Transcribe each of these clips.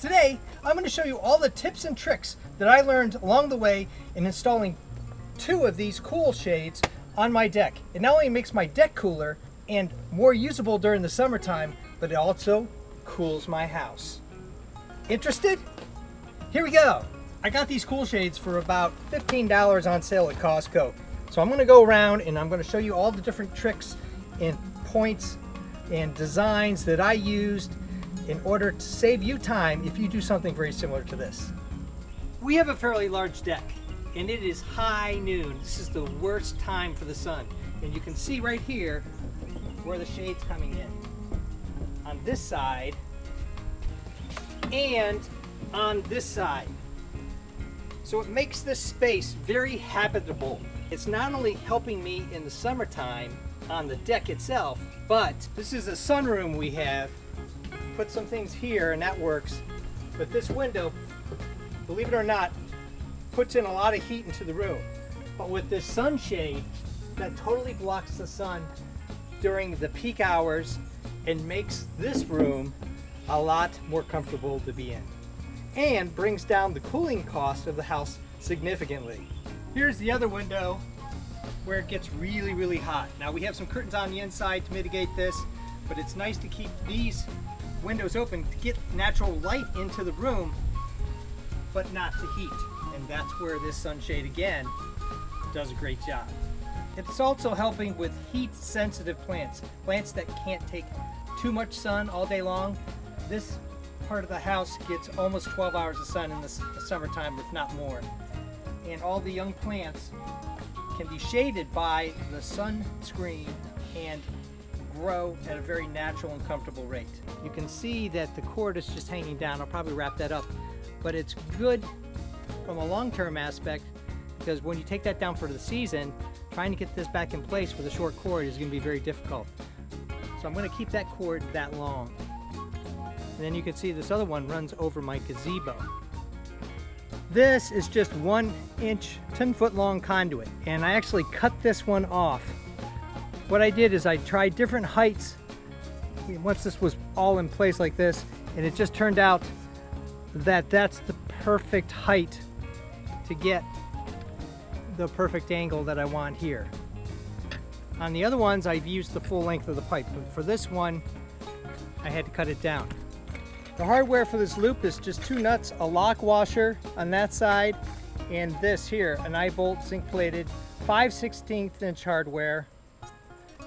Today, I'm going to show you all the tips and tricks that I learned along the way in installing 2 of these cool shades on my deck. It not only makes my deck cooler and more usable during the summertime, but it also cools my house. Interested? Here we go. I got these cool shades for about $15 on sale at Costco. So I'm going to go around and I'm going to show you all the different tricks and points and designs that I used in order to save you time if you do something very similar to this. We have a fairly large deck and it is high noon. This is the worst time for the sun. And you can see right here where the shade's coming in. On this side and on this side. So it makes this space very habitable. It's not only helping me in the summertime on the deck itself, but this is a sunroom we have. Put some things here and that works. But this window, believe it or not, puts in a lot of heat into the room. But with this sunshade, that totally blocks the sun during the peak hours and makes this room a lot more comfortable to be in. And brings down the cooling cost of the house significantly. Here's the other window where it gets really, really hot. Now we have some curtains on the inside to mitigate this, but it's nice to keep these windows open to get natural light into the room, but not the heat. And that's where this sunshade again does a great job. It's also helping with heat sensitive plants, plants that can't take too much sun all day long. This part of the house gets almost 12 hours of sun in the summertime, if not more. And all the young plants can be shaded by the sunscreen and grow at a very natural and comfortable rate. You can see that the cord is just hanging down. I'll probably wrap that up, but it's good from a long-term aspect because when you take that down for the season, trying to get this back in place with a short cord is going to be very difficult. So I'm going to keep that cord that long. And then you can see this other one runs over my gazebo. This is just 1-inch, 10-foot long conduit, and I actually cut this one off. What I did is I tried different heights once this was all in place like this, and it just turned out that that's the perfect height to get the perfect angle that I want here. On the other ones, I've used the full length of the pipe, but for this one, I had to cut it down. The hardware for this loop is just 2 nuts, a lock washer on that side, and this here, an eye bolt zinc plated 5/16 inch hardware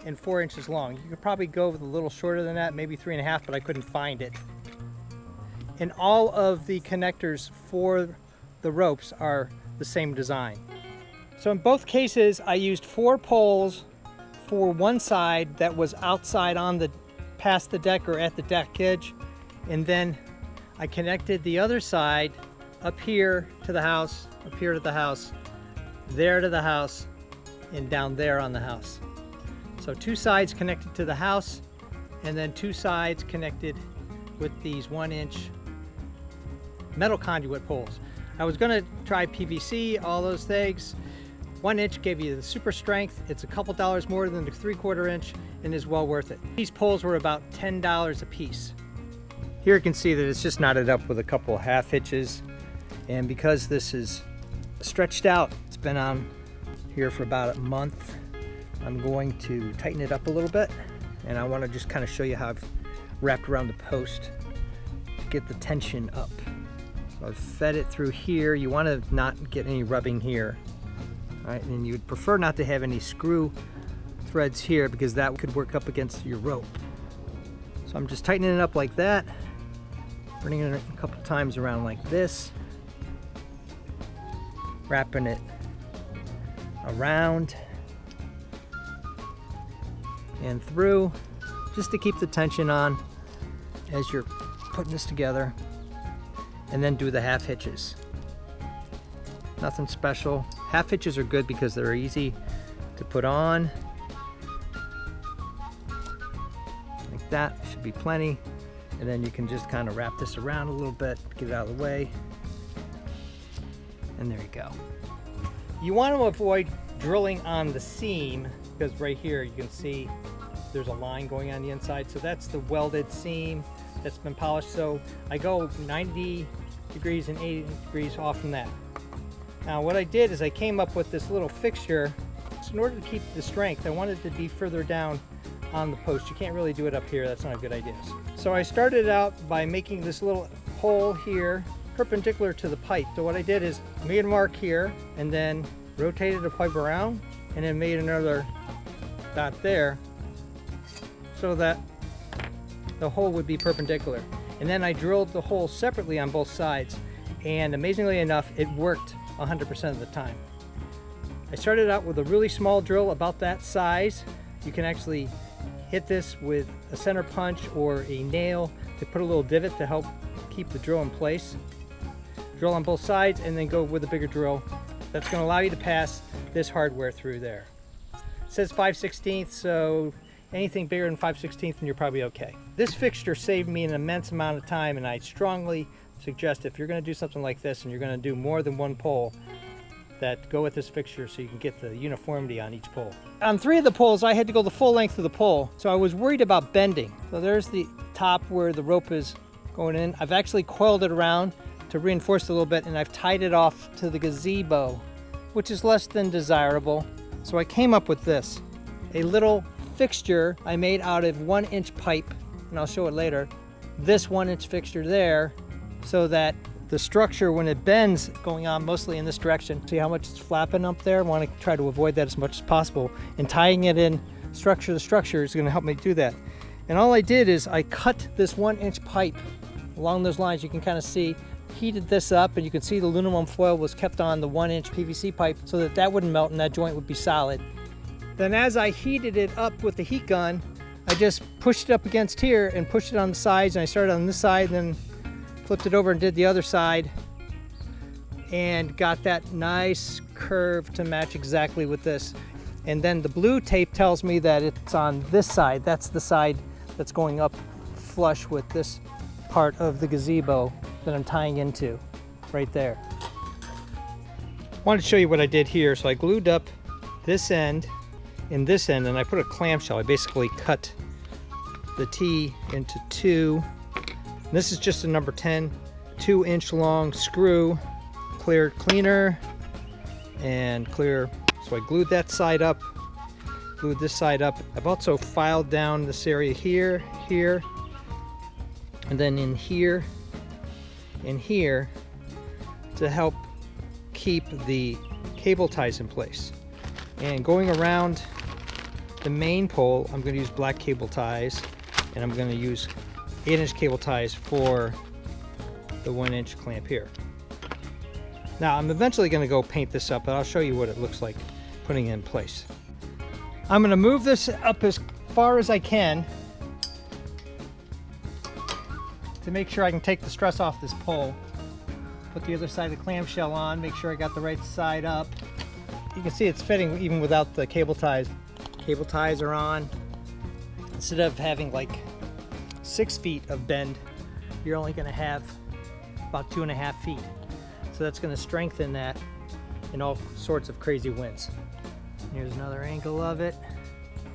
and 4 inches long. You could probably go with a little shorter than that, maybe 3.5, but I couldn't find it. And all of the connectors for the ropes are the same design. So in both cases, I used 4 poles for one side that was outside on the past the deck or at the deck edge, and then I connected the other side up here to the house, up here to the house, there to the house, and down there on the house. So 2 sides connected to the house, and then 2 sides connected with these 1-inch metal conduit poles. I was gonna try PVC, all those things. 1 inch gave you the super strength. It's a couple dollars more than the 3/4 inch and is well worth it. These poles were about $10 a piece. Here you can see that it's just knotted up with a couple half hitches. And because this is stretched out, it's been on here for about a month, I'm going to tighten it up a little bit. And I want to just kind of show you how I've wrapped around the post to get the tension up. So I've fed it through here. You want to not get any rubbing here. All right, and you'd prefer not to have any screw threads here because that could work up against your rope. So I'm just tightening it up like that, running it a couple times around like this, wrapping it around and through just to keep the tension on as you're putting this together, and then do the half hitches. Nothing special. Half hitches are good because they're easy to put on. Like that, should be plenty. And then you can just kind of wrap this around a little bit, get it out of the way. And there you go. You want to avoid drilling on the seam because right here you can see there's a line going on the inside. So that's the welded seam that's been polished. So I go 90 degrees and 80 degrees off from that. Now what I did is I came up with this little fixture. So in order to keep the strength, I wanted it to be further down on the post. You can't really do it up here. That's not a good idea. So I started out by making this little hole here perpendicular to the pipe. So what I did is made a mark here and then rotated the pipe around and then made another dot there so that the hole would be perpendicular. And then I drilled the hole separately on both sides, and amazingly enough, it worked 100% of the time. I started out with a really small drill about that size. You can actually hit this with a center punch or a nail to put a little divot to help keep the drill in place. Drill on both sides and then go with a bigger drill. That's going to allow you to pass this hardware through there. It says 5/16, so anything bigger than 5/16 and you're probably okay. This fixture saved me an immense amount of time, and I strongly suggest if you're going to do something like this and you're going to do more than one pole, that go with this fixture so you can get the uniformity on each pole. On 3 of the poles I had to go the full length of the pole, so I was worried about bending. So there's the top where the rope is going in. I've actually coiled it around to reinforce it a little bit, and I've tied it off to the gazebo, which is less than desirable. So I came up with this, a little fixture I made out of 1-inch pipe, and I'll show it later. This 1-inch fixture there, so that the structure, when it bends, going on mostly in this direction. See how much it's flapping up there? I want to try to avoid that as much as possible. And tying it in structure to structure is going to help me do that. And all I did is I cut this 1-inch pipe along those lines. You can kind of see, heated this up, and you can see the aluminum foil was kept on the 1-inch PVC pipe so that that wouldn't melt and that joint would be solid. Then as I heated it up with the heat gun, I just pushed it up against here and pushed it on the sides, and I started on this side, then flipped it over and did the other side, and got that nice curve to match exactly with this. And then the blue tape tells me that it's on this side. That's the side that's going up flush with this part of the gazebo that I'm tying into right there. I wanted to show you what I did here. So I glued up this end and this end, and I put a clamshell. I basically cut the T into 2. This is just a number 10, 2-inch long screw, clear cleaner and clear. So I glued that side up, glued this side up. I've also filed down this area here, here, and then in here, and here, to help keep the cable ties in place. And going around the main pole, I'm going to use black cable ties, and I'm going to use 8-inch cable ties for the 1-inch clamp here. Now I'm eventually going to go paint this up, but I'll show you what it looks like putting it in place. I'm going to move this up as far as I can to make sure I can take the stress off this pole. Put the other side of the clamshell on, make sure I got the right side up. You can see it's fitting even without the cable ties. Cable ties are on. Instead of having like 6 feet of bend, you're only going to have about 2.5 feet. So that's going to strengthen that in all sorts of crazy winds. Here's another angle of it.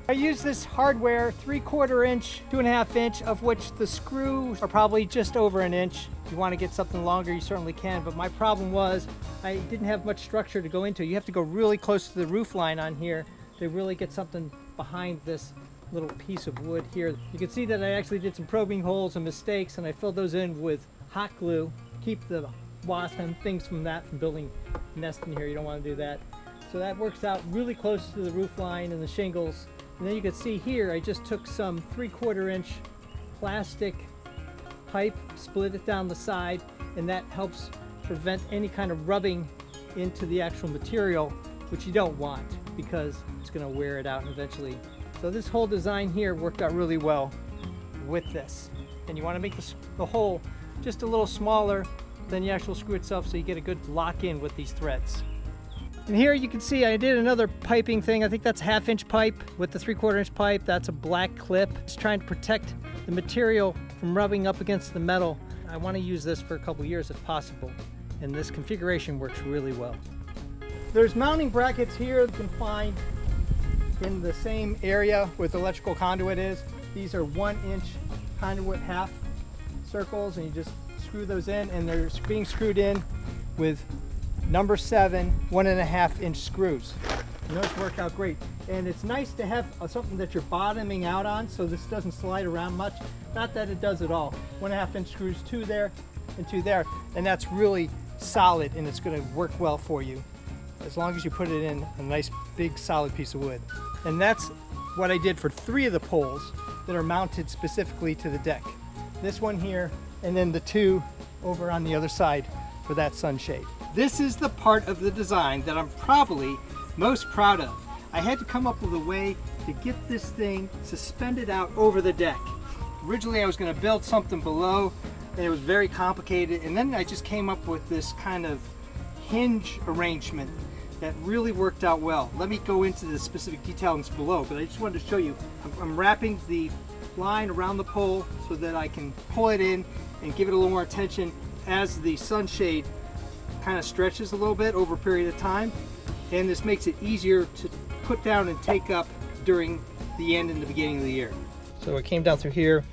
I use this hardware 3/4 inch, 2.5 inch, of which the screws are probably just over 1 inch. If you want to get something longer, you certainly can, but my problem was I didn't have much structure to go into. You have to go really close to the roof line on here to really get something behind this little piece of wood here. You can see that I actually did some probing holes and mistakes, and I filled those in with hot glue. Keep the wasp and things from building a nest in here. You don't want to do that. So that works out really close to the roof line and the shingles. And then you can see here, I just took some 3/4 inch plastic pipe, split it down the side, and that helps prevent any kind of rubbing into the actual material, which you don't want because it's going to wear it out eventually. So this whole design here worked out really well with this. And you want to make the hole just a little smaller than the actual screw itself so you get a good lock in with these threads. And here you can see I did another piping thing. I think that's 1/2 inch pipe with the 3/4 inch pipe. That's a black clip. It's trying to protect the material from rubbing up against the metal. I want to use this for a couple years if possible. And this configuration works really well. There's mounting brackets here you can find in the same area where the electrical conduit is. These are 1-inch conduit half circles, and you just screw those in, and they're being screwed in with number 7 1.5 inch screws. And those work out great. And it's nice to have something that you're bottoming out on so this doesn't slide around much. Not that it does at all. 1.5 inch screws, 2 there and 2 there. And that's really solid, and it's going to work well for you as long as you put it in a nice big solid piece of wood. And that's what I did for 3 of the poles that are mounted specifically to the deck. This one here, and then the 2 over on the other side for that sunshade. This is the part of the design that I'm probably most proud of. I had to come up with a way to get this thing suspended out over the deck. Originally I was going to build something below, and it was very complicated, and then I just came up with this kind of hinge arrangement that really worked out well. Let me go into the specific details below, but I just wanted to show you. I'm wrapping the line around the pole so that I can pull it in and give it a little more attention as the sunshade kind of stretches a little bit over a period of time, and this makes it easier to put down and take up during the end and the beginning of the year. So it came down through here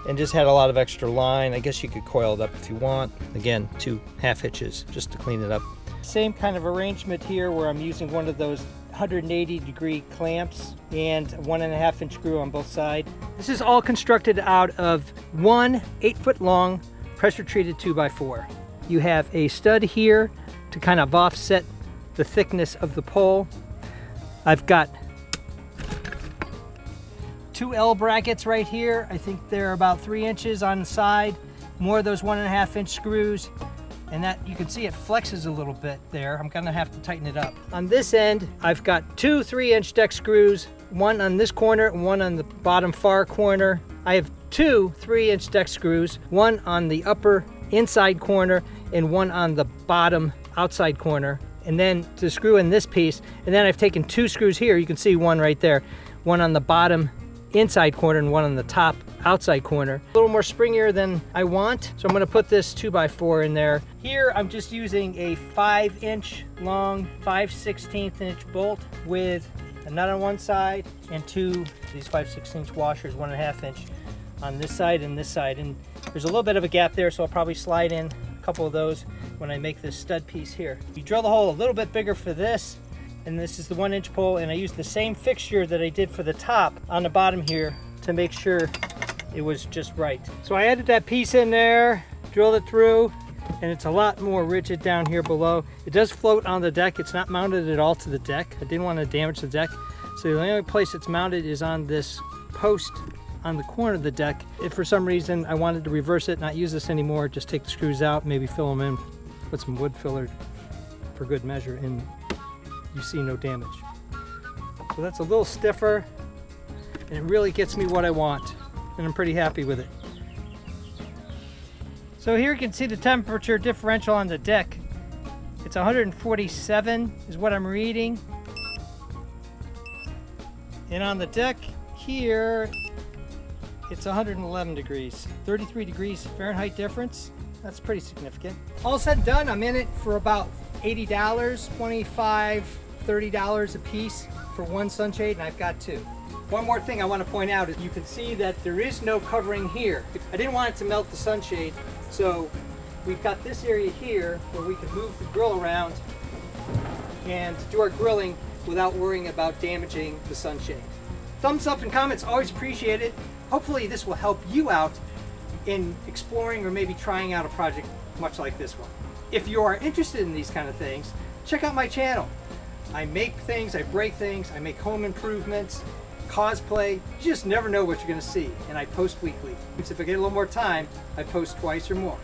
and just had a lot of extra line. I guess you could coil it up if you want. Again, 2 half hitches just to clean it up. Same kind of arrangement here where I'm using one of those 180-degree clamps and 1.5 inch screw on both sides. This is all constructed out of one 8-foot long pressure treated 2x4. You have a stud here to kind of offset the thickness of the pole. I've got 2 L brackets right here. I think they're about 3 inches on the side. More of those 1.5 inch screws. And that, you can see it flexes a little bit there. I'm gonna have to tighten it up. On this end, I've got 2 3-inch deck screws, one on this corner and one on the bottom far corner. I have 2 3-inch deck screws, one on the upper inside corner and one on the bottom outside corner. And then to screw in this piece, and then I've taken 2 screws here. You can see one right there, one on the bottom inside corner and one on the top outside corner. A little more springier than I want, so I'm going to put this 2x4 in there. Here I'm just using a 5-inch long 5/16 inch bolt with a nut on one side and 2 these 5/16 washers, 1.5 inch on this side and this side. And there's a little bit of a gap there, so I'll probably slide in a couple of those when I make this stud piece here. You drill the hole a little bit bigger for this, and this is the 1-inch pole, and I used the same fixture that I did for the top on the bottom here to make sure it was just right. So I added that piece in there, drilled it through, and it's a lot more rigid down here below. It does float on the deck. It's not mounted at all to the deck. I didn't want to damage the deck. So the only place it's mounted is on this post on the corner of the deck. If for some reason I wanted to reverse it, not use this anymore, just take the screws out, maybe fill them in, put some wood filler for good measure, and you see no damage. So that's a little stiffer, and it really gets me what I want, and I'm pretty happy with it. So here you can see the temperature differential on the deck. It's 147 is what I'm reading. And on the deck here, it's 111 degrees. 33 degrees Fahrenheit difference. That's pretty significant. All said and done, I'm in it for about $80, $25, $30 a piece for one sunshade, and I've got 2. One more thing I want to point out is you can see that there is no covering here. I didn't want it to melt the sunshade, so we've got this area here where we can move the grill around and do our grilling without worrying about damaging the sunshade. Thumbs up and comments, always appreciated. Hopefully this will help you out in exploring or maybe trying out a project much like this one. If you are interested in these kind of things, check out my channel. I make things, I break things, I make home improvements, cosplay. You just never know what you're going to see, and I post weekly. If I get a little more time, I post twice or more.